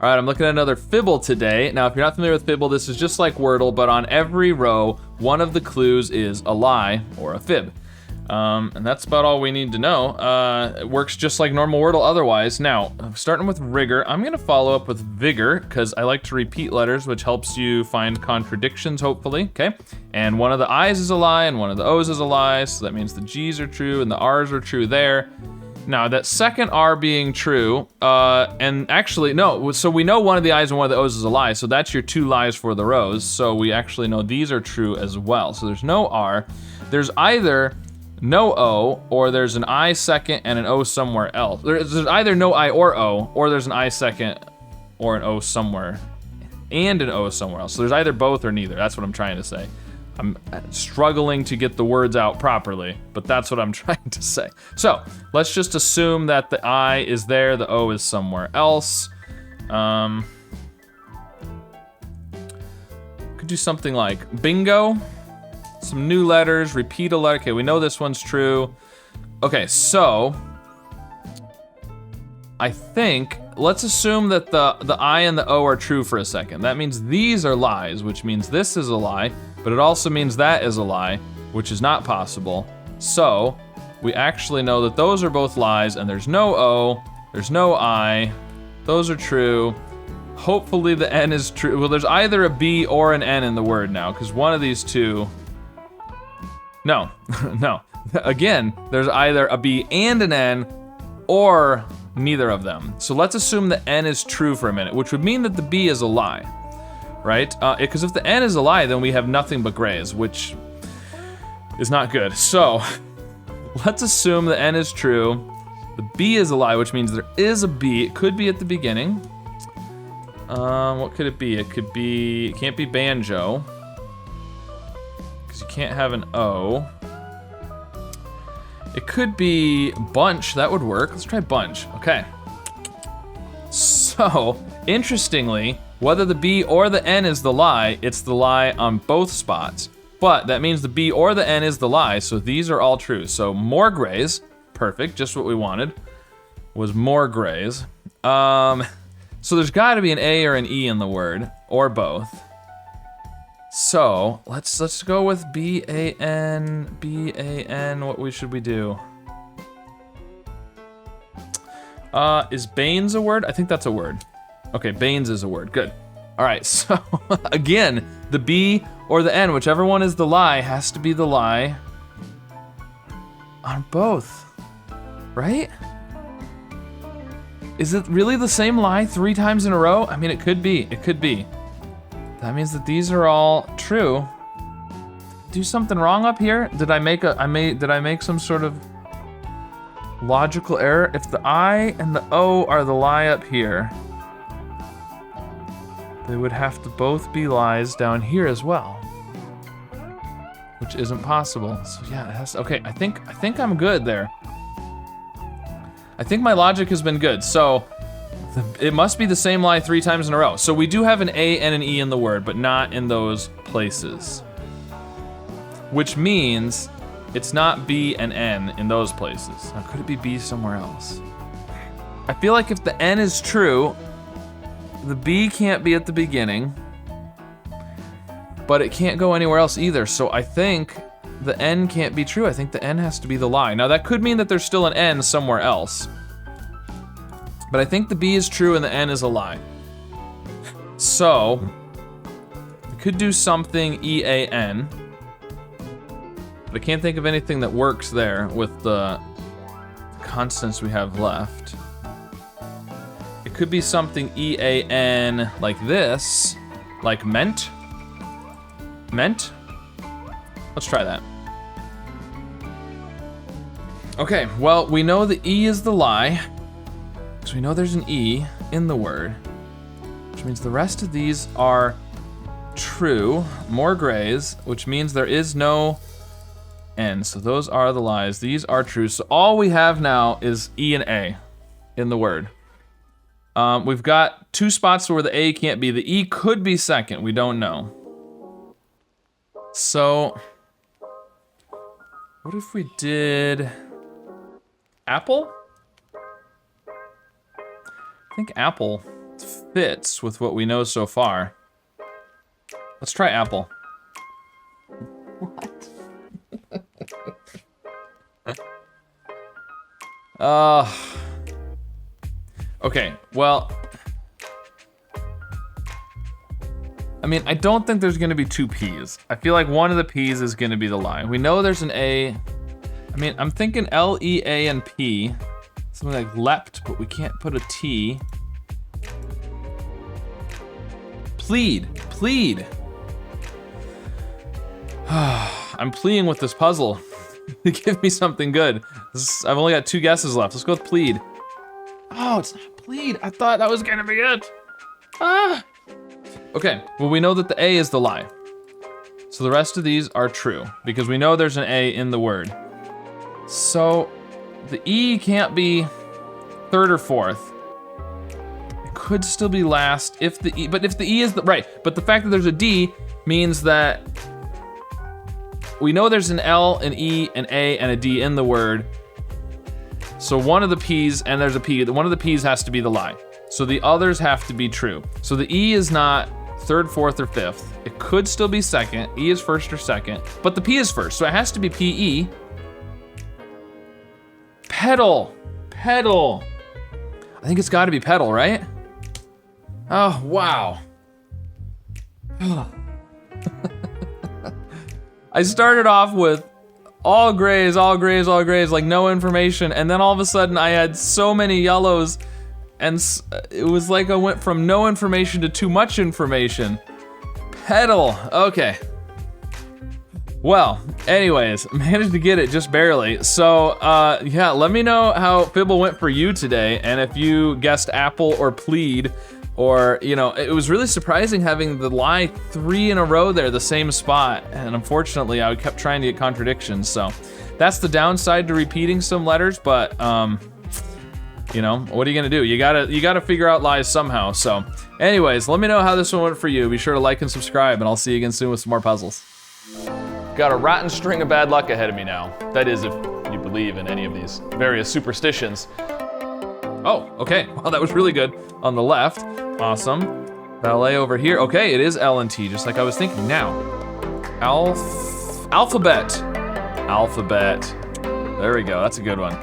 All right, I'm looking at another Fibble today. Now, if you're not familiar with Fibble, this is just like Wordle, but on every row, one of the clues is a lie or a fib. And that's about all we need to know. It works just like normal Wordle otherwise. Now, starting with rigor, I'm gonna follow up with vigor, because I like to repeat letters, which helps you find contradictions, hopefully, okay? And one of the I's is a lie, and one of the O's is a lie, so that means the G's are true, and the R's are true there. Now, that second R being true, and actually, no, so we know one of the I's and one of the O's is a lie, so that's your 2 lies for the rows, so we actually know these are true as well. So there's no R. There's either no O, or there's an I second and an O somewhere else. There's either no I or O, or there's an I second or an O somewhere, and an O somewhere else. So there's either both or neither. That's what I'm trying to say. I'm struggling to get the words out properly, but that's what I'm trying to say. So let's just assume that the I is there, the O is somewhere else. Could do something like bingo. Some new letters, repeat a letter. Okay, we know this one's true. Okay, so I think, let's assume that the I and the O are true for a second. That means these are lies, which means this is a lie, but it also means that is a lie, which is not possible. So we actually know that those are both lies, and there's no O, there's no I, those are true. Hopefully the N is true. Well, there's either a B or an N in the word now, because one of these two, no, no. Again, there's either a B and an N, or neither of them. So let's assume the N is true for a minute, which would mean that the B is a lie, right? Because if the N is a lie, then we have nothing but grays, which is not good. So let's assume the N is true, the B is a lie, which means there is a B. It could be at the beginning. What could it be? It can't be banjo, because you can't have an O. It could be bunch, that would work. Let's try bunch, okay. So, interestingly, whether the B or the N is the lie, it's the lie on both spots. But that means the B or the N is the lie, so these are all true. So more grays, perfect, just what we wanted, was more grays. So there's gotta be an A or an E in the word, or both. So let's go with B-A-N, what should we do? Is Banes a word? I think that's a word. Okay, Banes is a word, good. All right, so again, the B or the N, whichever one is the lie, has to be the lie on both, right? Is it really the same lie 3 times in a row? I mean, it could be, it could be. That means that these are all true. Do something wrong up here? Did I make some sort of logical error? If the I and the O are the lie up here, they would have to both be lies down here as well, which isn't possible. So yeah, it has to, okay, I think I'm good there. I think my logic has been good. So it must be the same lie 3 times in a row. So we do have an A and an E in the word, but not in those places. Which means it's not B and N in those places. Now, could it be B somewhere else? I feel like if the N is true, the B can't be at the beginning, but it can't go anywhere else either. So I think the N can't be true. I think the N has to be the lie. Now that could mean that there's still an N somewhere else, but I think the B is true and the N is a lie. So we could do something E-A-N, but I can't think of anything that works there with the constants we have left. It could be something E-A-N like this, like meant. Meant? Let's try that. Okay, well, we know the E is the lie, because we know there's an E in the word, which means the rest of these are true, more grays, which means there is no N, so those are the lies. These are true, so all we have now is E and A in the word. We've got 2 spots where the A can't be. The E could be second, we don't know. So, what if we did apple? I think apple fits with what we know so far. Let's try apple. What? Okay, well, I mean, I don't think there's gonna be 2 P's. I feel like one of the P's is gonna be the lie. We know there's an A. I mean, I'm thinking L, E, A, and P. Something like leapt, but we can't put a T. Plead. I'm pleading with this puzzle. Give me something good. I've only got 2 guesses left. Let's go with plead. Oh, it's not plead. I thought that was gonna be it. Okay, well, we know that the A is the lie. So the rest of these are true, because we know there's an A in the word. So the E can't be 3rd or 4th. It could still be last if the E, but if the E is the, right, but the fact that there's a D means that we know there's an L, an E, an A, and a D in the word. So one of the P's, and there's a P, one of the P's has to be the lie. So the others have to be true. So the E is not 3rd, 4th, or 5th. It could still be 2nd. E is 1st or 2nd, but the P is 1st, so it has to be P-E. Pedal. I think it's gotta be pedal, right? Oh, wow. I started off with all grays, like no information, and then all of a sudden I had so many yellows, and it was like I went from no information to too much information. Pedal, okay. Well, anyways, managed to get it just barely. So, yeah, let me know how Fibble went for you today, and if you guessed apple or plead, or, you know, it was really surprising having the lie 3 in a row there, the same spot, and unfortunately I kept trying to get contradictions, so that's the downside to repeating some letters, but, you know, what are you gonna do? You gotta figure out lies somehow, so. Anyways, let me know how this one went for you. Be sure to like and subscribe, and I'll see you again soon with some more puzzles. Got a rotten string of bad luck ahead of me now. That is, if you believe in any of these various superstitions. Oh, okay, well, that was really good. On the left, awesome. Ballet over here, okay, it is L and T, just like I was thinking. Now, alphabet. There we go, that's a good one.